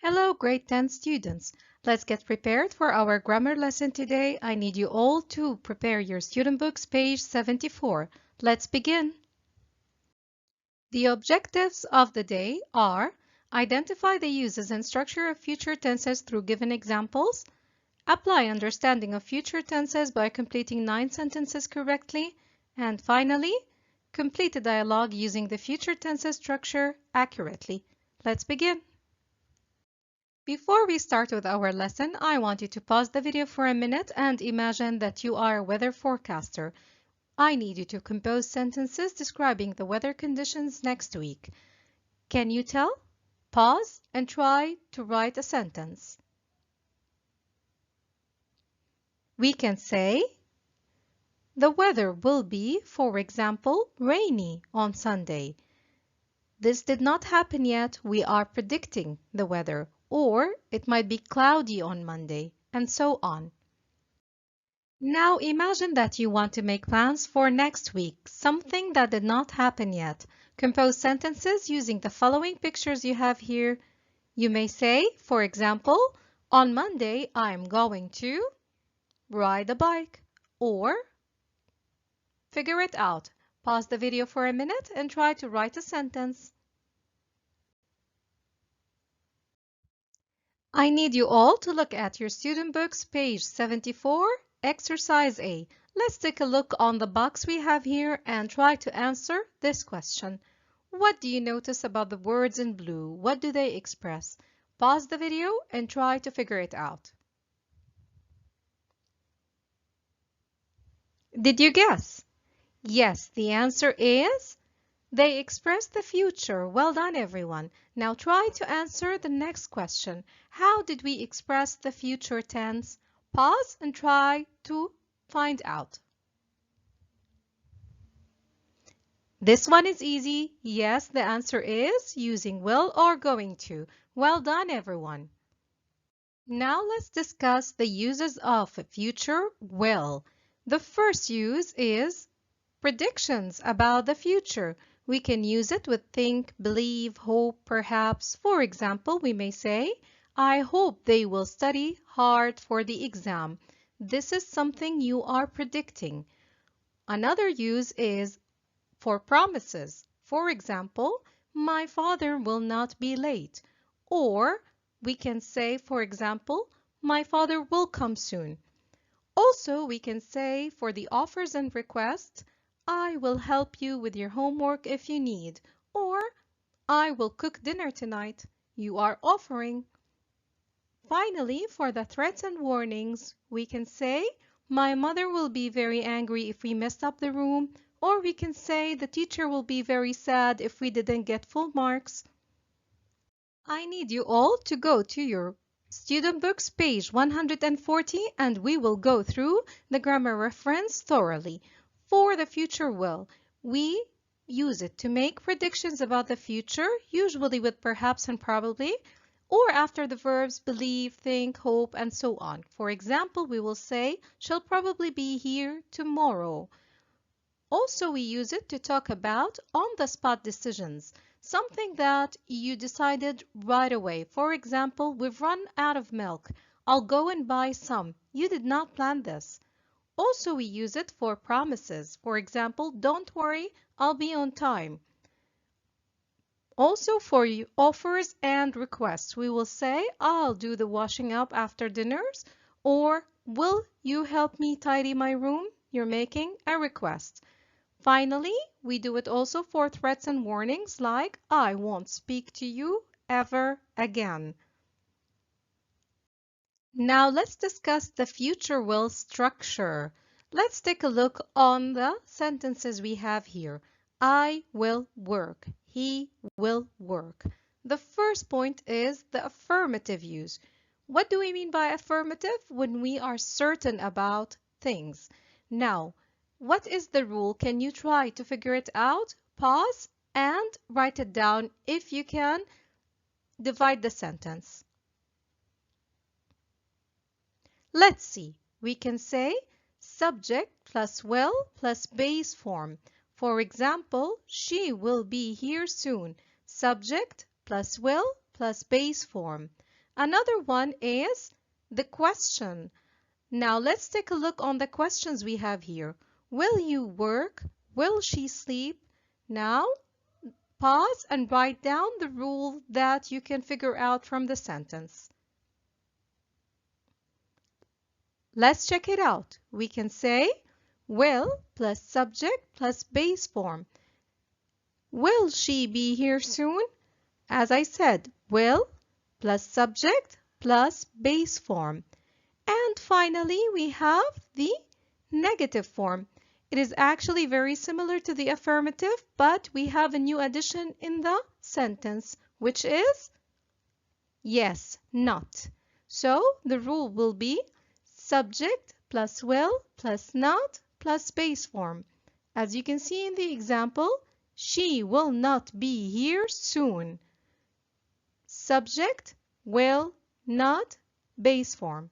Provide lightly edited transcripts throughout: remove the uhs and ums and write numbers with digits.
Hello, grade 10 students. Let's get prepared for our grammar lesson today. I need you all to prepare your student books, page 74. Let's begin. The objectives of the day are identify the uses and structure of future tenses through given examples, apply understanding of future tenses by completing 9 sentences correctly, and finally, complete a dialogue using the future tenses structure accurately. Let's begin. Before we start with our lesson, I want you to pause the video for a minute and imagine that you are a weather forecaster. I need you to compose sentences describing the weather conditions next week. Can you tell? Pause and try to write a sentence. We can say, the weather will be, for example, rainy on Sunday. This did not happen yet. We are predicting the weather. Or it might be cloudy on Monday, and so on. Now imagine that you want to make plans for next week, something that did not happen yet. Compose sentences using the following pictures you have here. You may say, for example, on Monday I'm going to ride a bike, or figure it out. Pause the video for a minute and try to write a sentence. I need you all to look at your student books, page 74, exercise A. Let's take a look on the box we have here and try to answer this question. What do you notice about the words in blue? What do they express? Pause the video and try to figure it out. Did you guess? Yes, the answer is they express the future. Well done, everyone. Now try to answer the next question. How did we express the future tense? Pause and try to find out. This one is easy. Yes, the answer is using will or going to. Well done, everyone. Now let's discuss the uses of future will. The first use is predictions about the future. We can use it with think, believe, hope, perhaps. For example, we may say, I hope they will study hard for the exam. This is something you are predicting. Another use is for promises. For example, my father will not be late. Or we can say, for example, my father will come soon. Also, we can say for the offers and requests, I will help you with your homework if you need, or I will cook dinner tonight. You are offering. Finally, for the threats and warnings, we can say, my mother will be very angry if we messed up the room, or we can say the teacher will be very sad if we didn't get full marks. I need you all to go to your student books, page 140, and we will go through the grammar reference thoroughly. For the future will, we use it to make predictions about the future, usually with perhaps and probably, or after the verbs believe, think, hope, and so on. For example, we will say, she'll probably be here tomorrow. Also, we use it to talk about on-the-spot decisions, something that you decided right away. For example, we've run out of milk. I'll go and buy some. You did not plan this. Also, we use it for promises. For example, don't worry, I'll be on time. Also, for offers and requests, we will say, I'll do the washing up after dinners, or will you help me tidy my room? You're making a request. Finally, we do it also for threats and warnings like, I won't speak to you ever again. Now let's discuss the future will structure. Let's take a look on the sentences we have here. I will work. He will work. The first point is the affirmative use. What do we mean by affirmative? When we are certain about things. Now, what is the rule? Can you try to figure it out? Pause and write it down if you can. Divide the sentence. Let's see. We can say subject plus will plus base form. For example, she will be here soon. Subject plus will plus base form. Another one is the question. Now let's take a look on the questions we have here. Will you work? Will she sleep? Now pause and write down the rule that you can figure out from the sentence. Let's check it out. We can say will plus subject plus base form. Will she be here soon? As I said, will plus subject plus base form. And finally, we have the negative form. It is actually very similar to the affirmative, but we have a new addition in the sentence, which is yes, not. So the rule will be subject plus will plus not plus base form. As you can see in the example, she will not be here soon. Subject, will, not, base form.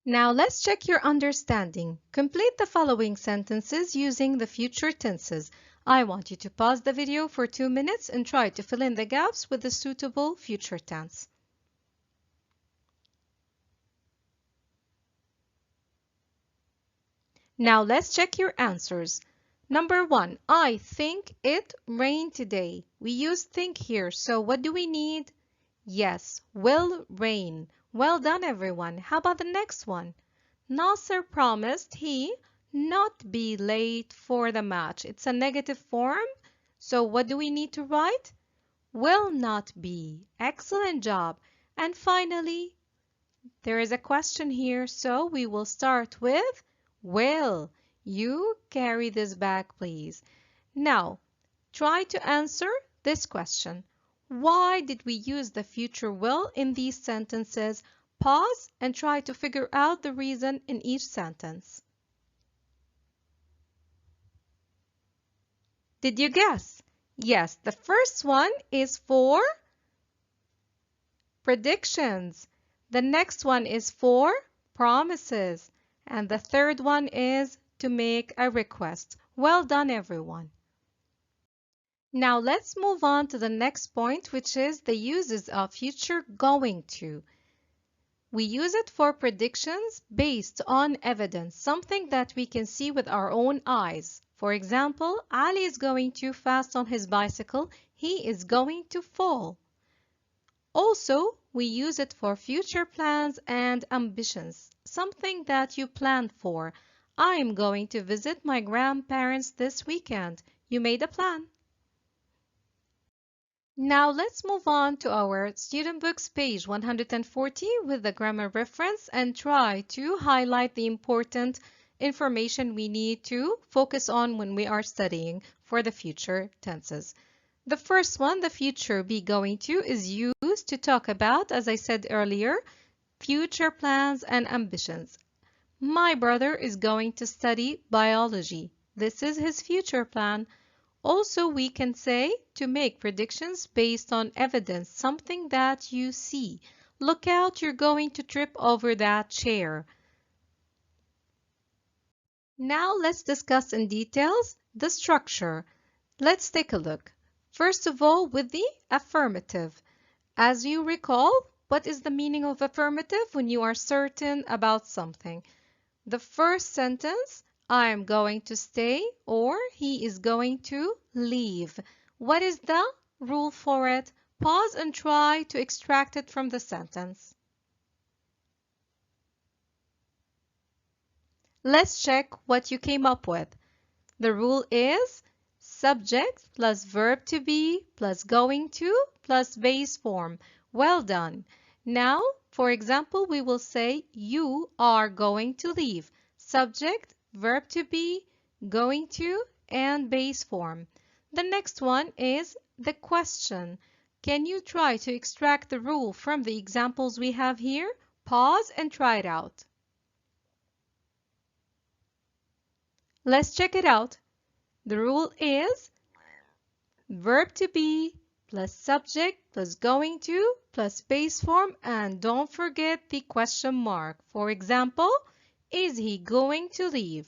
Now let's check your understanding. Complete the following sentences using the future tenses. I want you to pause the video for 2 minutes and try to fill in the gaps with the suitable future tense. Now let's check your answers. Number 1, I think it rained today. We use think here, so what do we need? Yes, will rain. Well done, everyone. How about the next one? Nasser promised he not be late for the match. It's a negative form, so what do we need to write? Will not be. Excellent job. And finally, there is a question here, so we will start with will. You carry this back, please. Now, try to answer this question. Why did we use the future will in these sentences? Pause and try to figure out the reason in each sentence. Did you guess? Yes, the first one is for predictions. The next one is for promises. And the third one is to make a request. Well done, everyone. Now let's move on to the next point, which is the uses of future going to. We use it for predictions based on evidence, something that we can see with our own eyes. For example, Ali is going too fast on his bicycle. He is going to fall. Also, we use it for future plans and ambitions, something that you plan for. I am going to visit my grandparents this weekend. You made a plan. Now let's move on to our student books page 140 with the grammar reference and try to highlight the important information we need to focus on when we are studying for the future tenses. The first one, the future be going to, is used to talk about, as I said earlier, future plans and ambitions. My brother is going to study biology. This is his future plan. Also, we can say to make predictions based on evidence, something that you see. Look out, you're going to trip over that chair. Now let's discuss in details the structure. Let's take a look. First of all, with the affirmative. As you recall, what is the meaning of affirmative when you are certain about something? The first sentence, I am going to stay or he is going to leave. What is the rule for it? Pause and try to extract it from the sentence. Let's check what you came up with. The rule is subject plus verb to be plus going to plus base form. Well done. Now, for example, we will say you are going to leave. Subject, verb to be, going to, and base form. The next one is the question. Can you try to extract the rule from the examples we have here? Pause and try it out. Let's check it out. The rule is verb to be plus subject plus going to plus base form, and don't forget the question mark. For example, is he going to leave?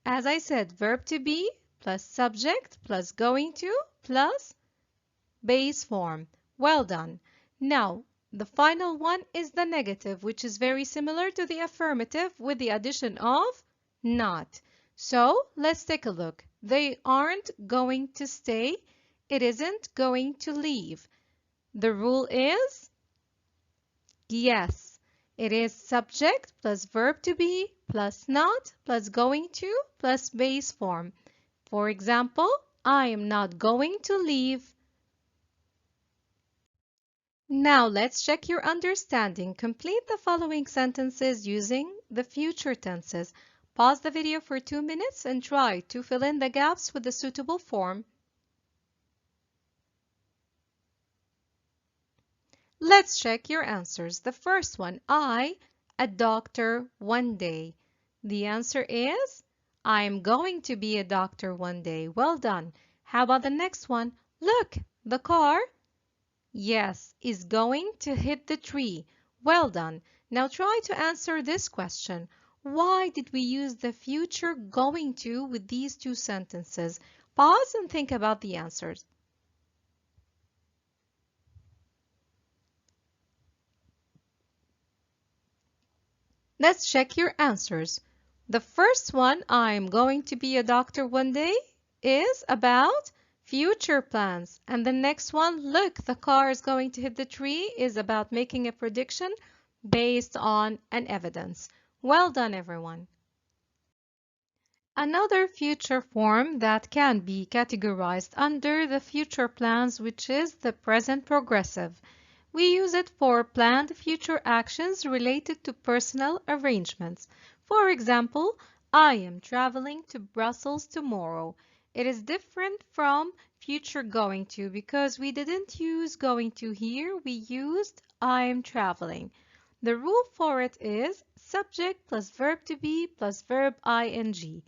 As I said, verb to be plus subject plus going to plus base form. Well done. Now, the final one is the negative, which is very similar to the affirmative with the addition of not. So let's take a look. They aren't going to stay. It isn't going to leave. The rule is yes. It is subject plus verb to be plus not plus going to plus base form. For example, I am not going to leave. Now let's check your understanding. Complete the following sentences using the future tenses. Pause the video for 2 minutes and try to fill in the gaps with the suitable form. Let's check your answers. The first one, a doctor one day. The answer is, I am going to be a doctor one day. Well done. How about the next one? Look, the car. Yes, is going to hit the tree. Well done. Now try to answer this question. Why did we use the future going to with these two sentences? Pause and think about the answers. Let's check your answers. The first one, I'm going to be a doctor one day, is about future plans. And the next one, look, the car is going to hit the tree, is about making a prediction based on an evidence. Well done, everyone. Another future form that can be categorized under the future plans, which is the present progressive. We use it for planned future actions related to personal arrangements. For example, I am traveling to Brussels tomorrow. It is different from future going to because we didn't use going to here, we used I am traveling. The rule for it is subject plus verb to be plus verb ing.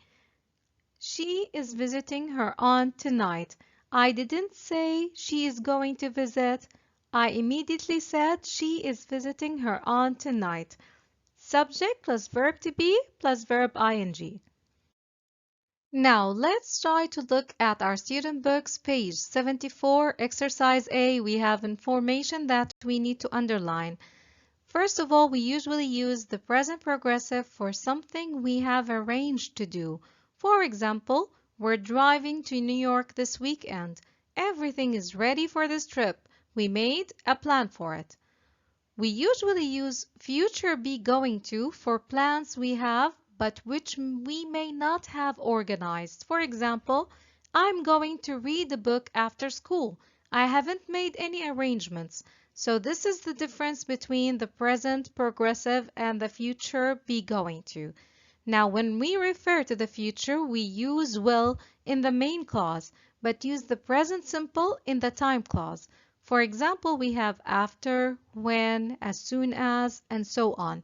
She is visiting her aunt tonight. I didn't say she is going to visit. I immediately said she is visiting her aunt tonight. Subject plus verb to be plus verb ing. Now let's try to look at our student books, page 74, exercise A. We have information that we need to underline. First of all, we usually use the present progressive for something we have arranged to do. For example, we're driving to New York this weekend. Everything is ready for this trip. We made a plan for it. We usually use future be going to for plans we have but which we may not have organized. For example, I'm going to read a book after school. I haven't made any arrangements. So this is the difference between the present progressive and the future be going to. Now, when we refer to the future, we use will in the main clause, but use the present simple in the time clause. For example, we have after, when, as soon as, and so on.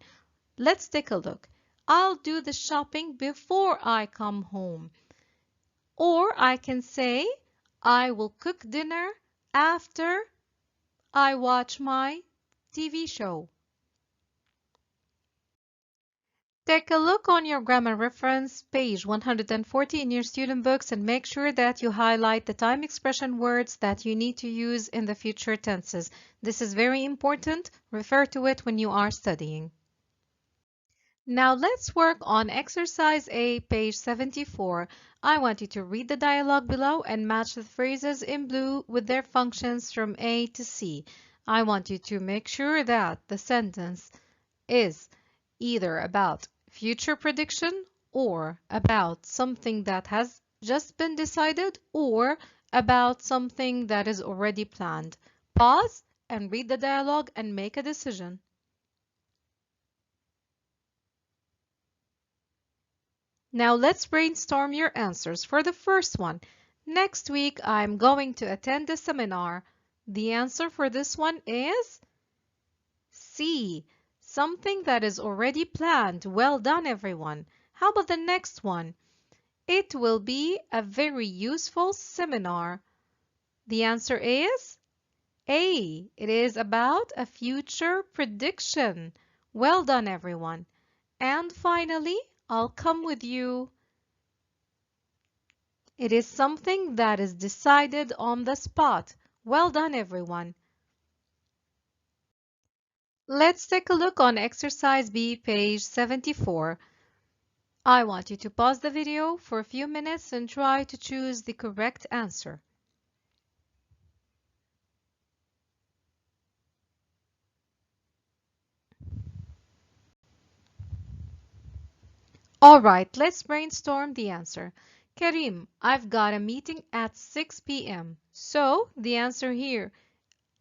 Let's take a look. I'll do the shopping before I come home. Or I can say, I will cook dinner after I watch my TV show. Take a look on your grammar reference, page 140 in your student books, and make sure that you highlight the time expression words that you need to use in the future tenses. This is very important. Refer to it when you are studying. Now let's work on exercise A, page 74. I want you to read the dialogue below and match the phrases in blue with their functions from A to C. I want you to make sure that the sentence is either about future prediction or about something that has just been decided or about something that is already planned. Pause and read the dialogue and make a decision. Now let's brainstorm your answers. For the first one, next week I'm going to attend a seminar. The answer for this one is C. Something that is already planned. Well done, everyone. How about the next one? It will be a very useful seminar. The answer is A. It is about a future prediction. Well done, everyone. And finally, I'll come with you. It is something that is decided on the spot. Well done, everyone. Let's take a look on exercise B, page 74. I want you to pause the video for a few minutes and try to choose the correct answer. All right, let's brainstorm the answer. Karim, I've got a meeting at 6 p.m. So the answer here,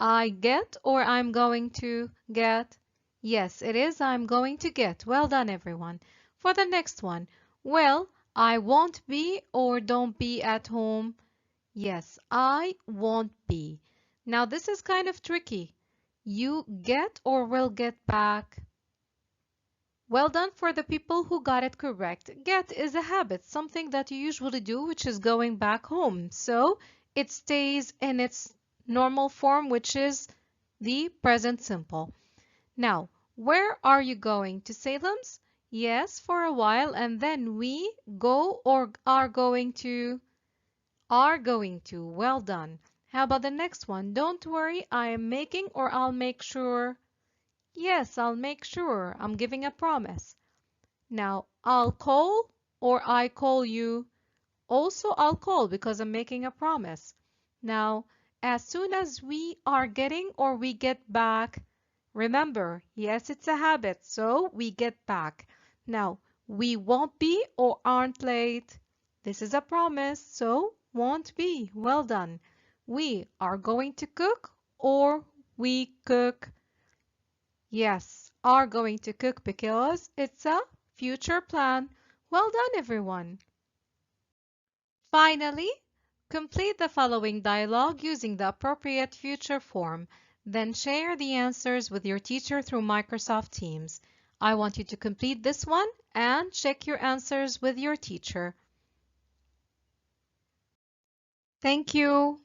I get or I'm going to get? Yes, it is I'm going to get. Well done, everyone. For the next one, well, I won't be or don't be at home. Yes, I won't be. Now this is kind of tricky. You get or will get back? Well done for the people who got it correct. Get is a habit, something that you usually do, which is going back home. So it stays in its normal form, which is the present simple. Now, where are you going? To Salem's? Yes, for a while, and then we go or are going to. Are going to. Well done. How about the next one? Don't worry, I am making or I'll make sure. Yes, I'll make sure. I'm giving a promise. Now, I'll call or I call you. Also, I'll call because I'm making a promise. Now, as soon as we are getting or we get back, remember, yes, it's a habit, so we get back. Now, we won't be or aren't late. This is a promise, so won't be. Well done. We are going to cook or we cook. Yes, are going to cook because it's a future plan. Well done, everyone. Finally, complete the following dialogue using the appropriate future form. Then share the answers with your teacher through Microsoft Teams. I want you to complete this one and check your answers with your teacher. Thank you.